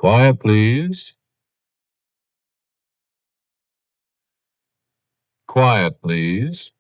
Quiet, please. Quiet, please.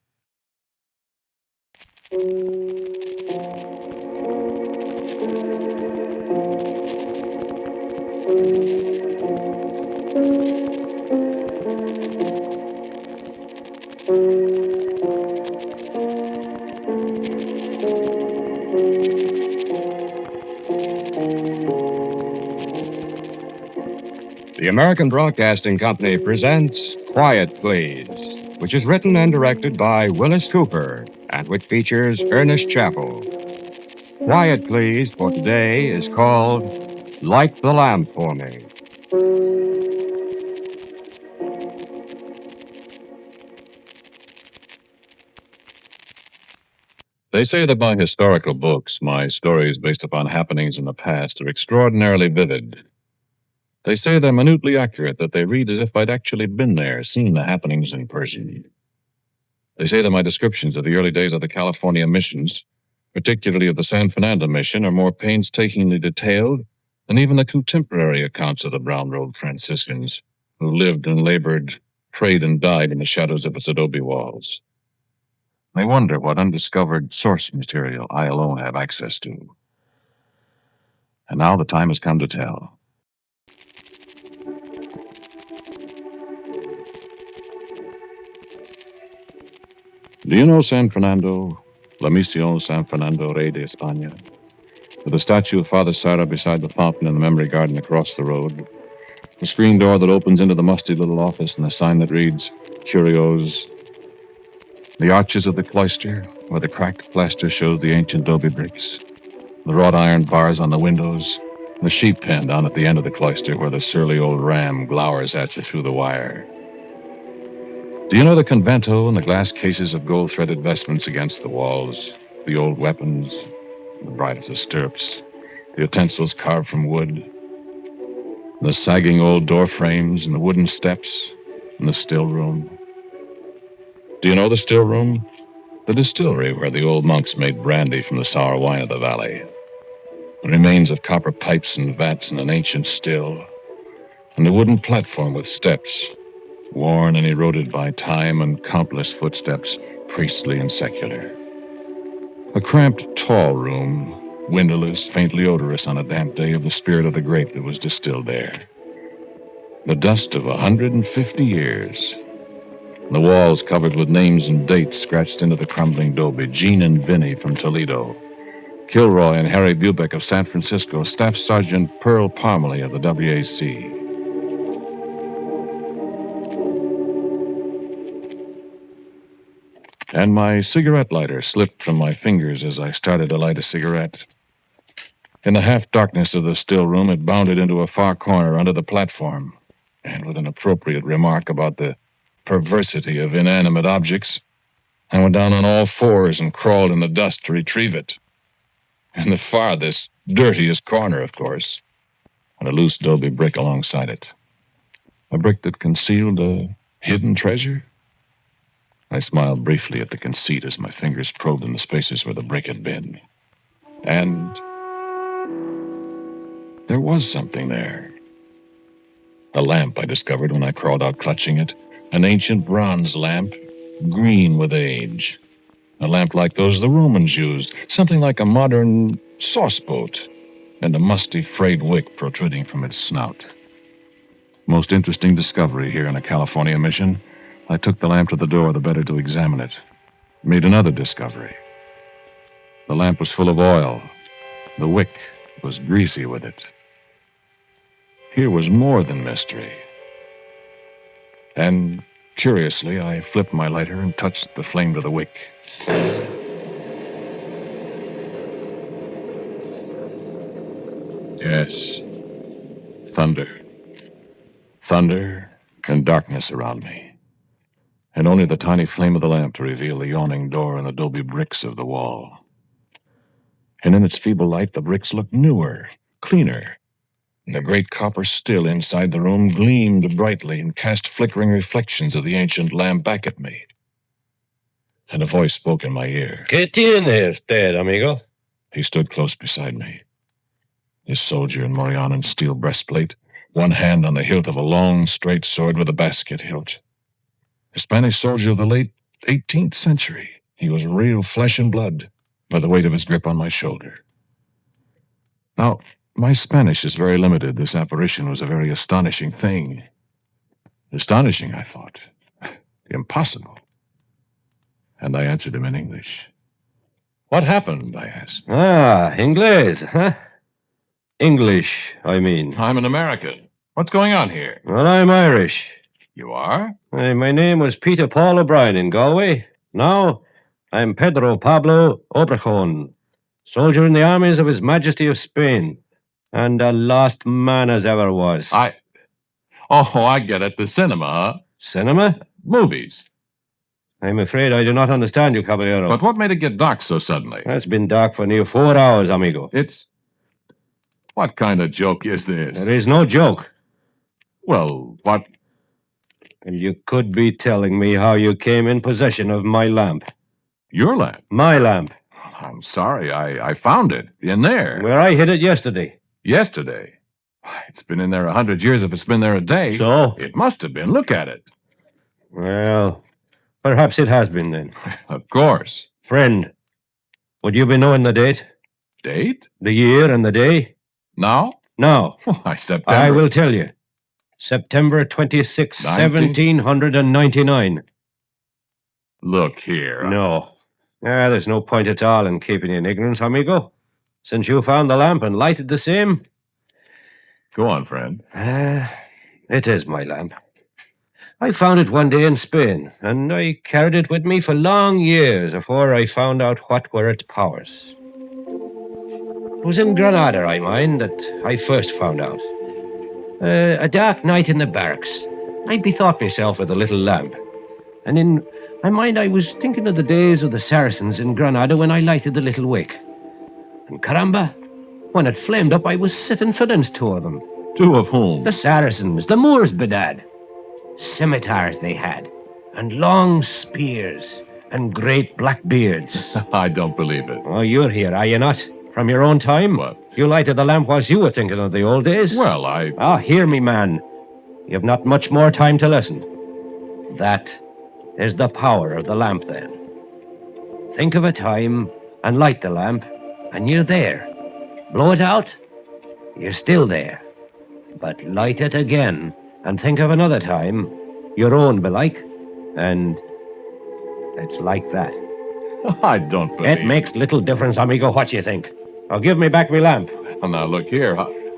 The American Broadcasting Company presents Quiet Please, which is written and directed by Willis Cooper and which features Ernest Chappell. Quiet Please for today is called Light the Lamp for Me. They say that by historical books, my stories based upon happenings in the past are extraordinarily vivid. They say they're minutely accurate, that they read as if I'd actually been there, seen the happenings in person. They say that my descriptions of the early days of the California missions, particularly of the San Fernando mission, are more painstakingly detailed than even the contemporary accounts of the Brown Road Franciscans, who lived and labored, prayed and died in the shadows of its adobe walls. They wonder what undiscovered source material I alone have access to. And now the time has come to tell. Do you know San Fernando, La Misión San Fernando Rey de España? With the statue of Father Sarah beside the fountain in the memory garden across the road, the screen door that opens into the musty little office, and the sign that reads, Curios. The arches of the cloister, where the cracked plaster shows the ancient adobe bricks, the wrought iron bars on the windows, the sheep pen down at the end of the cloister where the surly old ram glowers at you through the wire. Do you know the convento and the glass cases of gold-threaded vestments against the walls, the old weapons, the bridles of stirrups, the utensils carved from wood, the sagging old door frames and the wooden steps, and the still room? Do you know the still room? The distillery where the old monks made brandy from the sour wine of the valley. The remains of copper pipes and vats in an ancient still, and the wooden platform with steps, worn and eroded by time and countless footsteps, priestly and secular. A cramped, tall room, windowless, faintly odorous on a damp day of the spirit of the grape that was distilled there. The dust of 150 years. The walls covered with names and dates scratched into the crumbling adobe. Gene and Vinnie from Toledo. Kilroy and Harry Bubeck of San Francisco. Staff Sergeant Pearl Parmalee of the WAC. And my cigarette lighter slipped from my fingers as I started to light a cigarette. In the half-darkness of the still room, it bounded into a far corner under the platform, and with an appropriate remark about the perversity of inanimate objects, I went down on all fours and crawled in the dust to retrieve it. In the farthest, dirtiest corner, of course, and a loose adobe brick alongside it. A brick that concealed a hidden treasure? I smiled briefly at the conceit as my fingers probed in the spaces where the brick had been. And there was something there. A lamp I discovered when I crawled out clutching it. An ancient bronze lamp, green with age. A lamp like those the Romans used, something like a modern sauceboat, and a musty frayed wick protruding from its snout. Most interesting discovery here in a California mission. I took the lamp to the door the better to examine it. Made another discovery. The lamp was full of oil. The wick was greasy with it. Here was more than mystery. And, curiously, I flipped my lighter and touched the flame to the wick. Yes. Thunder. Thunder and darkness around me. And only the tiny flame of the lamp to reveal the yawning door and adobe bricks of the wall. And in its feeble light, the bricks looked newer, cleaner. And the great copper still inside the room gleamed brightly and cast flickering reflections of the ancient lamp back at me. And a voice spoke in my ear. ¿Qué tiene usted, amigo? He stood close beside me. his soldier in Morianan's steel breastplate, one hand on the hilt of a long, straight sword with a basket hilt. A Spanish soldier of the late 18th century. He was real flesh and blood by the weight of his grip on my shoulder. Now, my Spanish is very limited. This apparition was a very astonishing thing. Astonishing, I thought. Impossible. And I answered him in English. What happened? I asked. Inglés, huh? English, I mean. I'm an American. What's going on here? Well, I'm Irish. You are? My name was Peter Paul O'Brien in Galway. Now, I'm Pedro Pablo Obregon, soldier in the armies of His Majesty of Spain, and a lost man as ever was. Oh, I get it. The cinema, huh? Cinema? Movies. I'm afraid I do not understand you, caballero. But what made it get dark so suddenly? It's been dark for near 4 hours, amigo. What kind of joke is this? There is no joke. Well, what? You could be telling me how you came in possession of my lamp. Your lamp? My lamp. I'm sorry. I found it in there. Where I hid it yesterday. Yesterday? Why, it's been in there 100 years if it's been there a day. So? It must have been. Look at it. Well, perhaps it has been then. Of course. Friend, would you be knowing the date? Date? The year and the day? Now? No. Why, September. I will tell you. September 26, 1799. Look here. No. There's no point at all in keeping you in ignorance, amigo. Since you found the lamp and lighted the same. Go on, friend. It is my lamp. I found it one day in Spain, and I carried it with me for long years before I found out what were its powers. It was in Granada, I mind, that I first found out. A dark night in the barracks, I bethought myself of the little lamp. And in my mind I was thinking of the days of the Saracens in Granada when I lighted the little wick. And caramba, when it flamed up I was sitting for them, two of them. Two of whom? The Saracens, the Moors, bedad. Scimitars they had, and long spears, and great black beards. I don't believe it. Oh, you're here, are you not? From your own time? What? You lighted the lamp whilst you were thinking of the old days? Well, hear me, man. You've not much more time to listen. That is the power of the lamp, then. Think of a time and light the lamp, and you're there. Blow it out, you're still there. But light it again, and think of another time, your own belike, and it's like that. I don't believe It makes little difference, amigo, what you think. Now give me back my lamp. Well, now look here.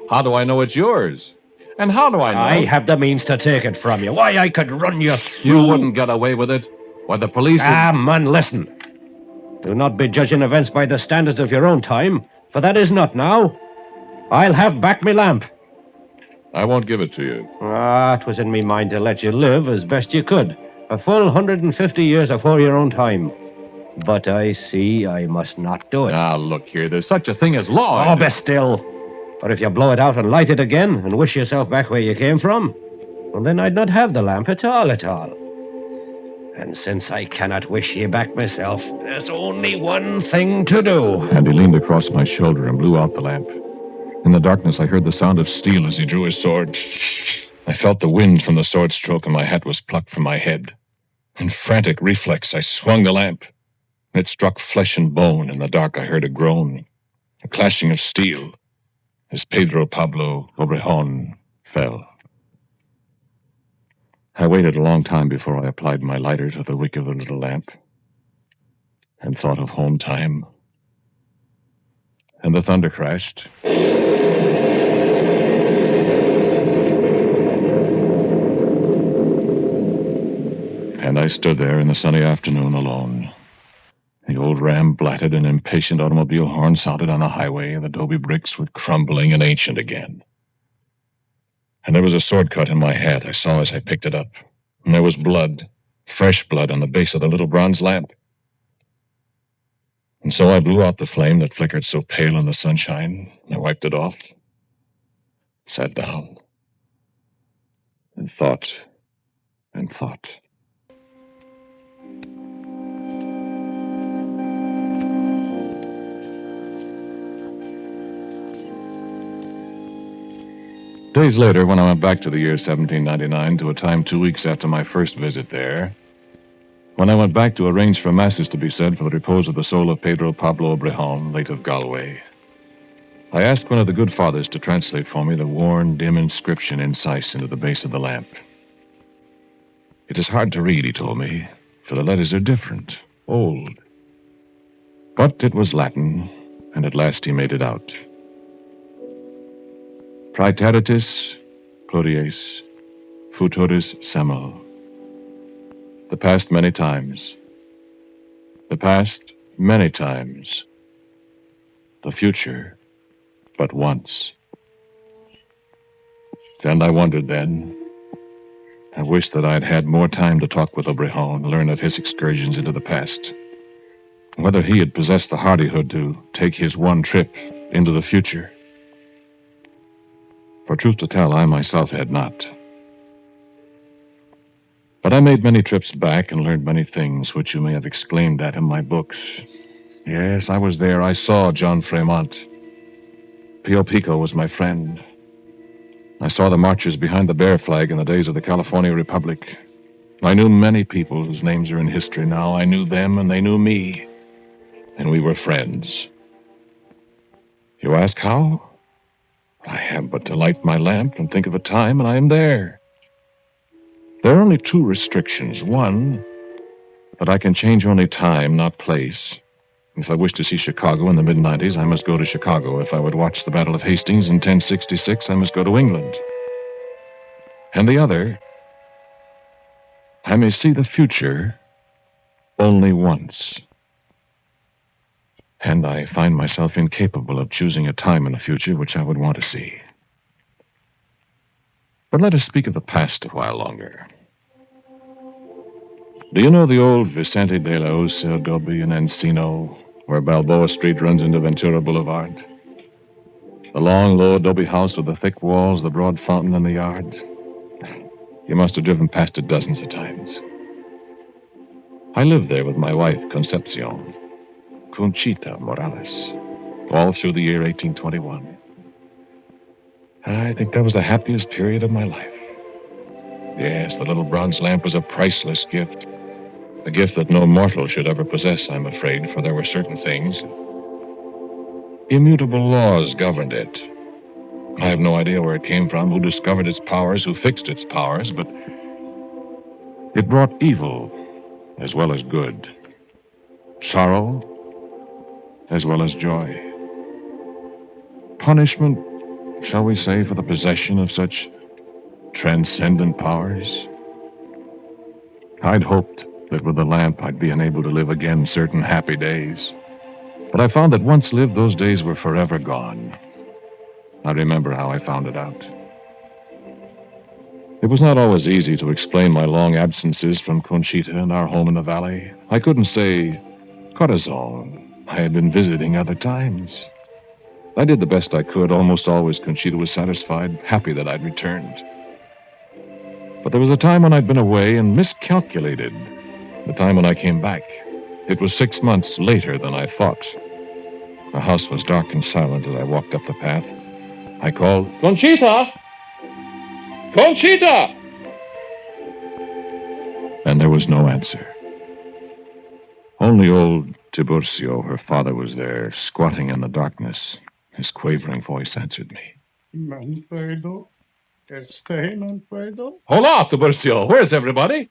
How do I know it's yours? And how do I know? I have the means to take it from you. Why, I could run you through. You wouldn't get away with it. Why, the police would... Man, listen. Do not be judging events by the standards of your own time, for that is not now. I'll have back my lamp. I won't give it to you. It was in me mind to let you live as best you could, a full 150 years afore your own time. But I see I must not do it. Now, look here. There's such a thing as law. Oh, be still. But if you blow it out and light it again and wish yourself back where you came from, well, then I'd not have the lamp at all. And since I cannot wish ye back myself, there's only one thing to do. And he leaned across my shoulder and blew out the lamp. In the darkness, I heard the sound of steel as he drew his sword. I felt the wind from the sword stroke, and my hat was plucked from my head. In frantic reflex, I swung the lamp. It struck flesh and bone. In the dark, I heard a groan, a clashing of steel, as Pedro Pablo Obregon fell. I waited a long time before I applied my lighter to the wick of the little lamp, and thought of home time. And the thunder crashed. And I stood there in the sunny afternoon alone. The old ram blatted, an impatient automobile horn sounded on the highway, and the adobe bricks were crumbling and ancient again. And there was a sword cut in my hat I saw as I picked it up. And there was blood, fresh blood, on the base of the little bronze lamp. And so I blew out the flame that flickered so pale in the sunshine, and I wiped it off, sat down, and thought, and thought. Days later, when I went back to the year 1799, to a time 2 weeks after my first visit there, when I went back to arrange for masses to be said for the repose of the soul of Pedro Pablo Obrejon, late of Galway, I asked one of the good fathers to translate for me the worn, dim inscription incise into the base of the lamp. It is hard to read, he told me, for the letters are different, old. But it was Latin, and at last he made it out. Praeteritis, Clodies, futuris semel. The past many times. The past many times. The future but once. And I wondered then. I wished that I had had more time to talk with Obrejon, learn of his excursions into the past. Whether he had possessed the hardihood to take his one trip into the future. For truth to tell, I myself had not. But I made many trips back and learned many things which you may have exclaimed at in my books. Yes, I was there. I saw John Fremont. Pio Pico was my friend. I saw the marches behind the Bear Flag in the days of the California Republic. I knew many people whose names are in history now. I knew them and they knew me. And we were friends. You ask how? I have but to light my lamp and think of a time, and I am there. There are only two restrictions. One, that I can change only time, not place. If I wish to see Chicago in the mid-90s, I must go to Chicago. If I would watch the Battle of Hastings in 1066, I must go to England. And the other, I may see the future only once. And I find myself incapable of choosing a time in the future which I would want to see. But let us speak of the past a while longer. Do you know the old Vicente de la Osa adobe in Encino, where Balboa Street runs into Ventura Boulevard? The long, low adobe house with the thick walls, the broad fountain in the yard. You must have driven past it dozens of times. I lived there with my wife, Concepcion. Conchita Morales, all through the year 1821. I think that was the happiest period of my life. Yes, the little bronze lamp was a priceless gift. A gift that no mortal should ever possess, I'm afraid, for there were certain things. Immutable laws governed it. I have no idea where it came from, who discovered its powers, who fixed its powers, but it brought evil as well as good. Sorrow as well as joy. Punishment, shall we say, for the possession of such transcendent powers? I'd hoped that with the lamp I'd be enabled to live again certain happy days. But I found that once lived, those days were forever gone. I remember how I found it out. It was not always easy to explain my long absences from Conchita and our home in the valley. I couldn't say, Corazon, I had been visiting other times. I did the best I could. Almost always Conchita was satisfied, happy that I'd returned. But there was a time when I'd been away and miscalculated. The time when I came back. It was 6 months later than I thought. The house was dark and silent as I walked up the path. I called, Conchita! Conchita! And there was no answer. Only old Tiburcio, her father, was there, squatting in the darkness. His quavering voice answered me. Manfredo? Stay, Manfredo? Hola, Tiburcio. Where's everybody?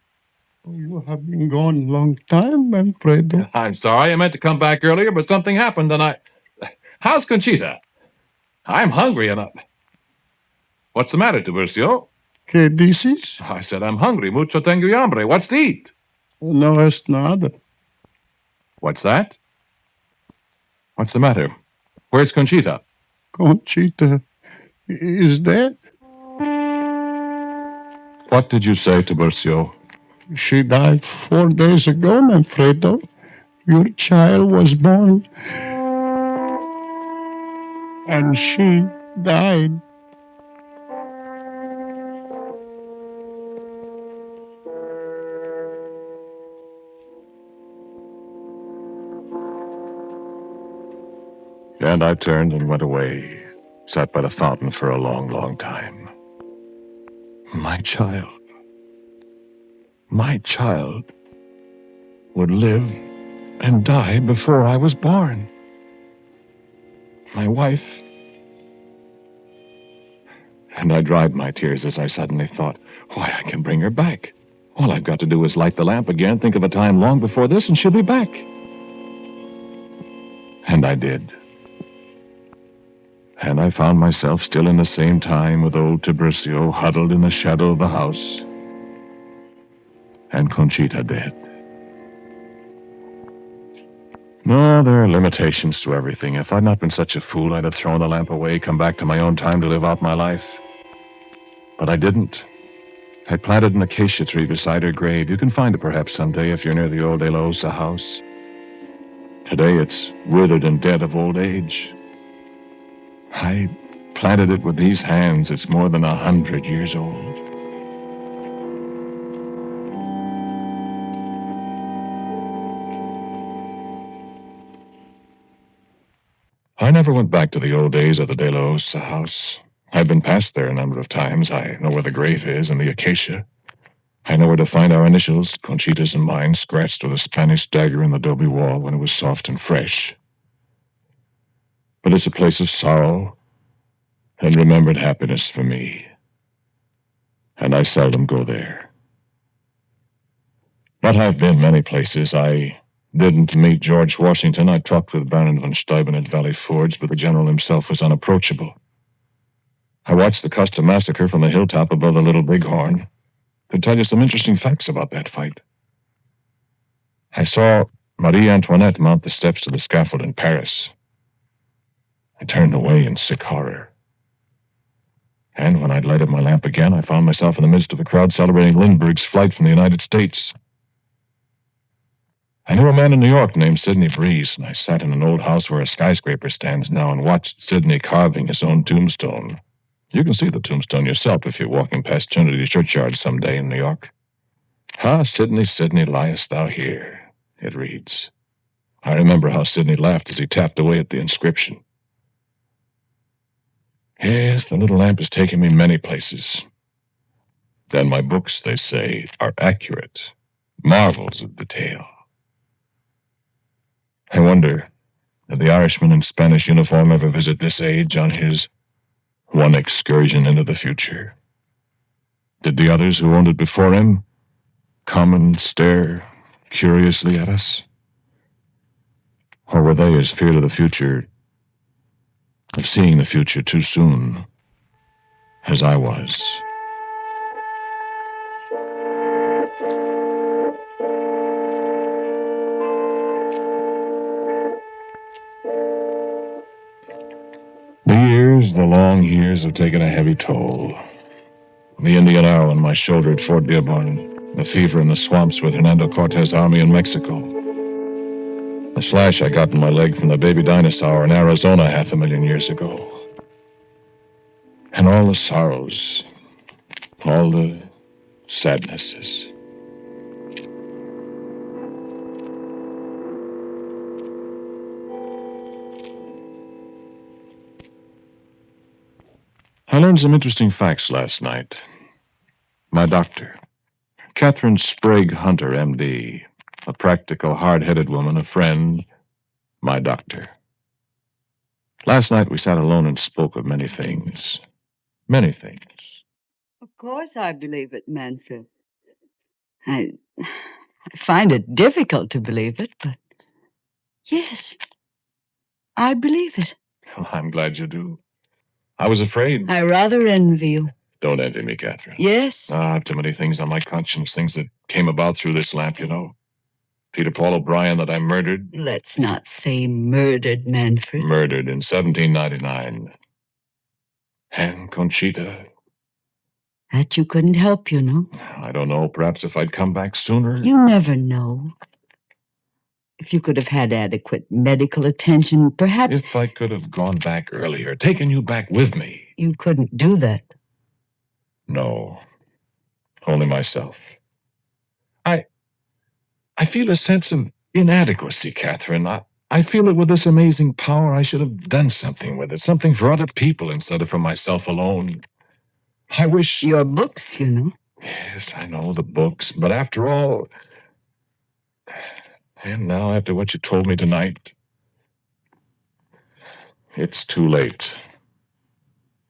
You have been gone a long time, Manfredo. I'm sorry. I meant to come back earlier, but something happened and How's Conchita? I'm hungry and What's the matter, Tiburcio? ¿Qué dices? I said I'm hungry. Mucho tengo hambre. What's to eat? No es nada. What's that? What's the matter? Where's Conchita? Conchita is dead. What did you say, Tiburcio? She died 4 days ago, Manfredo. Your child was born. And she died. And I turned and went away, sat by the fountain for a long, long time. My child would live and die before I was born. My wife. And I dried my tears as I suddenly thought, why, I can bring her back. All I've got to do is light the lamp again, think of a time long before this, and she'll be back. And I did. And I found myself still in the same time with old Tiburcio huddled in the shadow of the house, and Conchita dead. No, there are limitations to everything. If I'd not been such a fool, I'd have thrown the lamp away, come back to my own time to live out my life. But I didn't. I planted an acacia tree beside her grave. You can find it perhaps someday if you're near the old De La Osa house. Today it's withered and dead of old age. I planted it with these hands. It's more than 100 years old. I never went back to the old days of the De La Osa house. I've been past there a number of times. I know where the grave is and the acacia. I know where to find our initials, Conchita's and mine, scratched with a Spanish dagger in the adobe wall when it was soft and fresh. But it's a place of sorrow and remembered happiness for me. And I seldom go there. But I've been many places. I didn't meet George Washington. I talked with Baron von Steuben at Valley Forge, but the general himself was unapproachable. I watched the Custer massacre from the hilltop above the Little Bighorn. Could tell you some interesting facts about that fight. I saw Marie Antoinette mount the steps to the scaffold in Paris. I turned away in sick horror. And when I'd lighted my lamp again, I found myself in the midst of a crowd celebrating Lindbergh's flight from the United States. I knew a man in New York named Sidney Breeze, and I sat in an old house where a skyscraper stands now and watched Sidney carving his own tombstone. You can see the tombstone yourself if you're walking past Trinity Churchyard someday in New York. Ah, Sidney, Sidney, liest thou here, it reads. I remember how Sidney laughed as he tapped away at the inscription. Yes, the little lamp has taken me many places. Then my books, they say, are accurate, marvels of detail. I wonder, did the Irishman in Spanish uniform ever visit this age on his one excursion into the future? Did the others who owned it before him come and stare curiously at us? Or were they as feared of the future, of seeing the future too soon, as I was? The long years have taken a heavy toll. The Indian arrow on my shoulder at Fort Dearborn, the fever in the swamps with Hernando Cortez's army in Mexico, the slash I got in my leg from the baby dinosaur in Arizona 500,000 years ago, and all the sorrows, all the sadnesses. I learned some interesting facts last night. My doctor, Catherine Sprague Hunter, M.D., a practical, hard-headed woman, a friend, my doctor. Last night we sat alone and spoke of many things. Many things. Of course I believe it, Manfred. I find it difficult to believe it, but yes, I believe it. Well, I'm glad you do. I was afraid. I rather envy you. Don't envy me, Catherine. Yes? I have too many things on my conscience, things that came about through this lamp, you know. Peter Paul O'Brien that I murdered. Let's not say murdered, Manfred. Murdered in 1799. And Conchita. That you couldn't help, you know. I don't know, perhaps if I'd come back sooner. You never know. If you could have had adequate medical attention, perhaps... If I could have gone back earlier, taken you back with me. You couldn't do that. No. Only myself. I feel a sense of inadequacy, Catherine. I feel it with this amazing power. I should have done something with it, something for other people instead of for myself alone. I wish... Your books, you know. Yes, I know, the books, but after all... And now, after what you told me tonight, it's too late,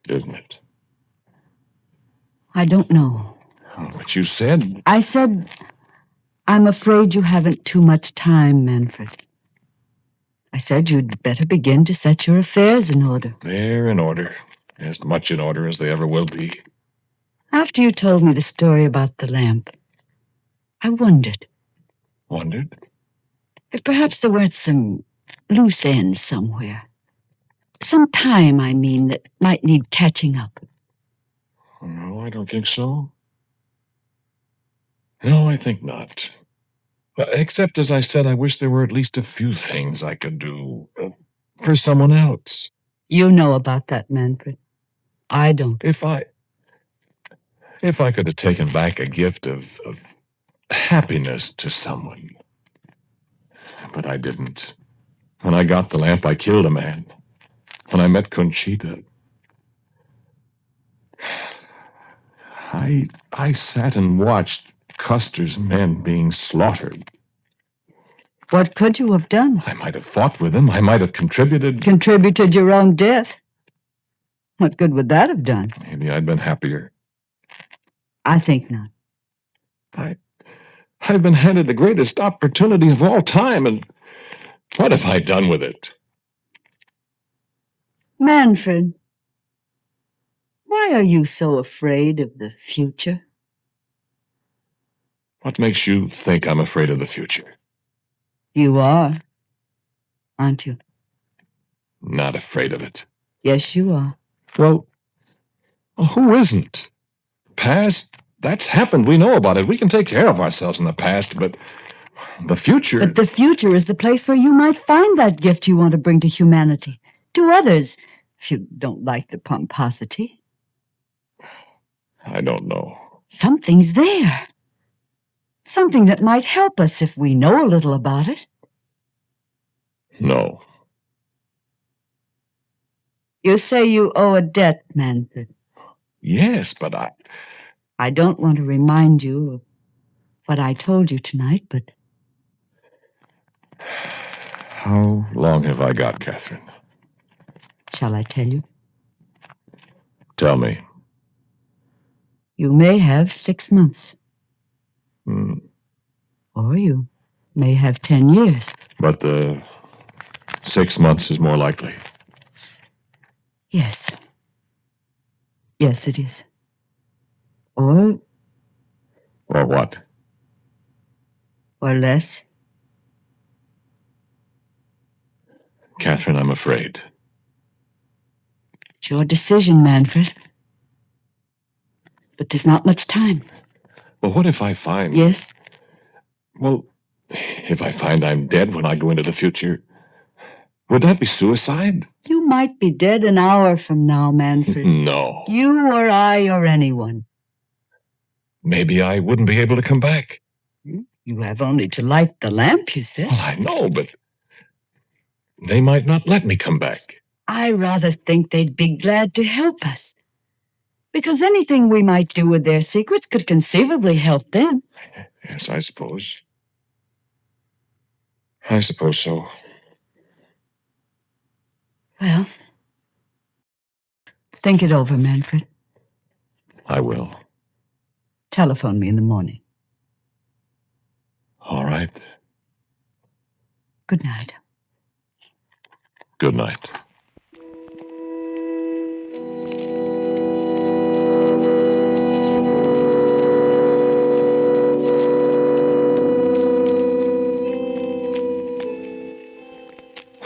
isn't it? I don't know. Oh, but you said... I said, I'm afraid you haven't too much time, Manfred. I said you'd better begin to set your affairs in order. They're in order. As much in order as they ever will be. After you told me the story about the lamp, I wondered. Wondered? If perhaps there weren't some loose ends somewhere. Some time, I mean, that might need catching up. No, I don't think so. No, I think not. Except, as I said, I wish there were at least a few things I could do for someone else. You know about that, Manfred. I don't. If I could have taken back a gift of happiness to someone. But I didn't. When I got the lamp, I killed a man. When I met Conchita, I sat and watched Custer's men being slaughtered. What could you have done? I might have fought with them. I might have contributed. Contributed your own death? What good would that have done? Maybe I'd been happier. I think not. I've been handed the greatest opportunity of all time, and what have I done with it? Manfred, why are you so afraid of the future? What makes you think I'm afraid of the future? You are, aren't you? Not afraid of it. Yes, you are. Well, who isn't? Past, that's happened. We know about it. We can take care of ourselves in the past, but the future... But the future is the place where you might find that gift you want to bring to humanity, to others, if you don't like the pomposity. I don't know. Something's there. Something that might help us if we know a little about it. No. You say you owe a debt, Manfred. Yes, but I don't want to remind you of what I told you tonight, but... How long have I got, Catherine? Shall I tell you? Tell me. You may have 6 months. Hmm. Or you may have 10 years. But 6 months is more likely. Yes. Yes, it is. Or what? or less. Catherine, I'm afraid. It's your decision, Manfred. But there's not much time. Well, what if I find... Yes? Well, if I find I'm dead when I go into the future, would that be suicide? You might be dead an hour from now, Manfred. No. You or I or anyone. Maybe I wouldn't be able to come back. You have only to light the lamp, you said. Well, I know, but they might not let me come back. I rather think they'd be glad to help us. Because anything we might do with their secrets could conceivably help them. Yes, I suppose. I suppose so. Well, think it over, Manfred. I will. Telephone me in the morning. All right. Good night. Good night.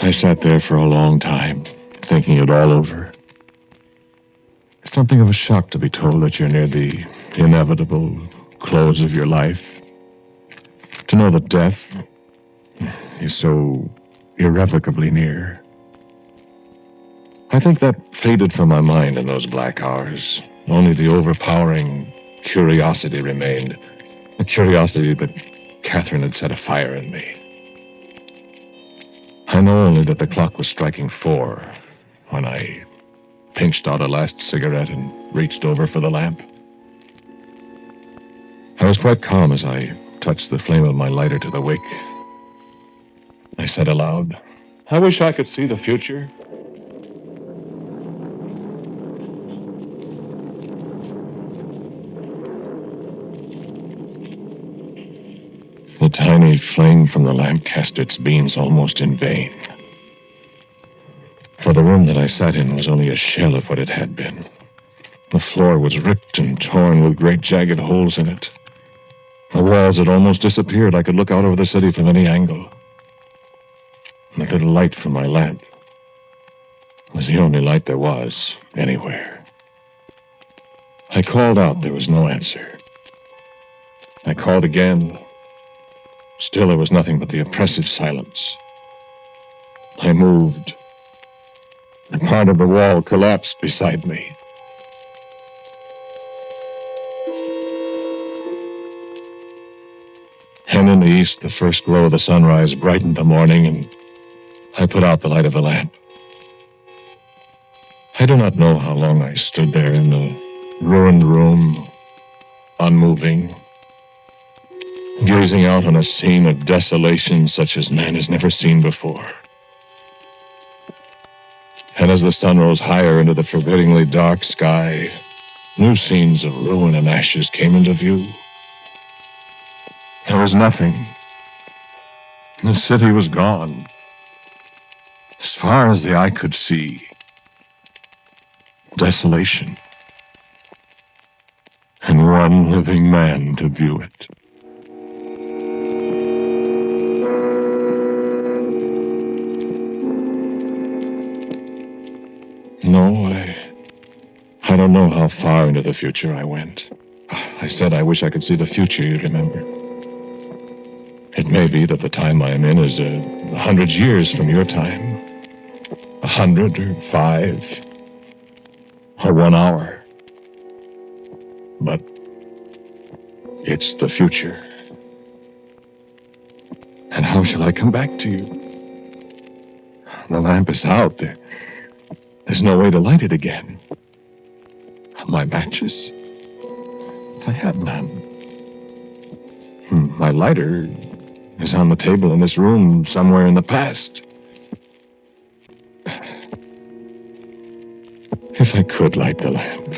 I sat there for a long time, thinking it all over. It's something of a shock to be told that you're near the inevitable close of your life. To know that death is so irrevocably near. I think that faded from my mind in those black hours. Only the overpowering curiosity remained. A curiosity that Catherine had set afire in me. I know only that the clock was striking 4 when I pinched out a last cigarette and reached over for the lamp. I was quite calm as I touched the flame of my lighter to the wick. I said aloud, "I wish I could see the future." The tiny flame from the lamp cast its beams almost in vain. For the room that I sat in was only a shell of what it had been. The floor was ripped and torn with great jagged holes in it. The walls had almost disappeared. I could look out over the city from any angle. And the little light from my lamp was the only light there was anywhere. I called out. There was no answer. I called again. Still there was nothing but the oppressive silence. I moved. And part of the wall collapsed beside me. And in the east, the first glow of the sunrise brightened the morning, and I put out the light of the lamp. I do not know how long I stood there in the ruined room, unmoving, gazing out on a scene of desolation such as man has never seen before. And as the sun rose higher into the forbiddingly dark sky, new scenes of ruin and ashes came into view. There was nothing. The city was gone. As far as the eye could see, desolation. And one living man to view it. No, I don't know how far into the future I went. I said I wish I could see the future, you remember. It may be that the time I am in is 100 years from your time. 100 or 5 or 1 hour. But it's the future. And how shall I come back to you? The lamp is out there. There's no way to light it again. My matches? I have none. My lighter is on the table in this room somewhere in the past. If I could light the lamp,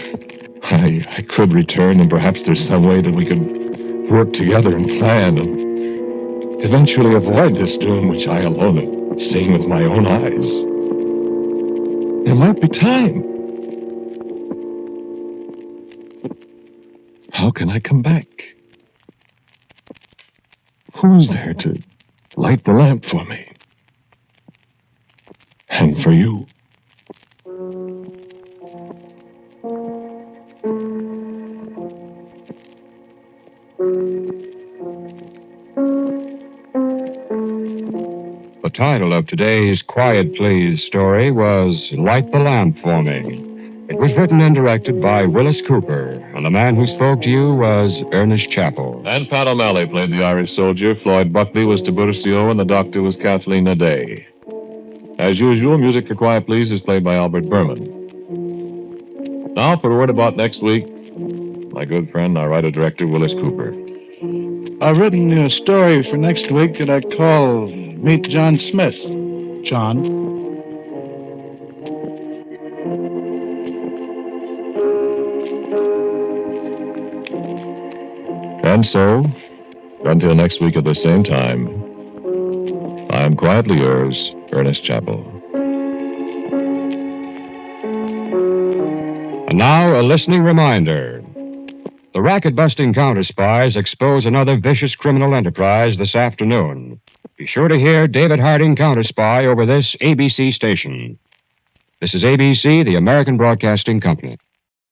I could return, and perhaps there's some way that we could work together and plan and eventually avoid this doom which I alone have seen with my own eyes. There might be time. How can I come back? Who's there to light the lamp for me? And for you? The title of today's Quiet Please story was Light the Lamp for Me. It was written and directed by Willis Cooper, and the man who spoke to you was Ernest Chappell. And Pat O'Malley played the Irish soldier, Floyd Buckley was Tiburcio, and the doctor was Kathleen Naday. As usual, music for Quiet Please is played by Albert Berman. Now for a word about next week, my good friend, our writer-director, Willis Cooper. I've written a story for next week that I call Meet John Smith. John. And so, until next week at the same time, I am quietly yours, Ernest Chappell. And now, a listening reminder. The racket-busting counter-spies expose another vicious criminal enterprise this afternoon. Be sure to hear David Harding Counter-Spy over this ABC station. This is ABC, the American Broadcasting Company.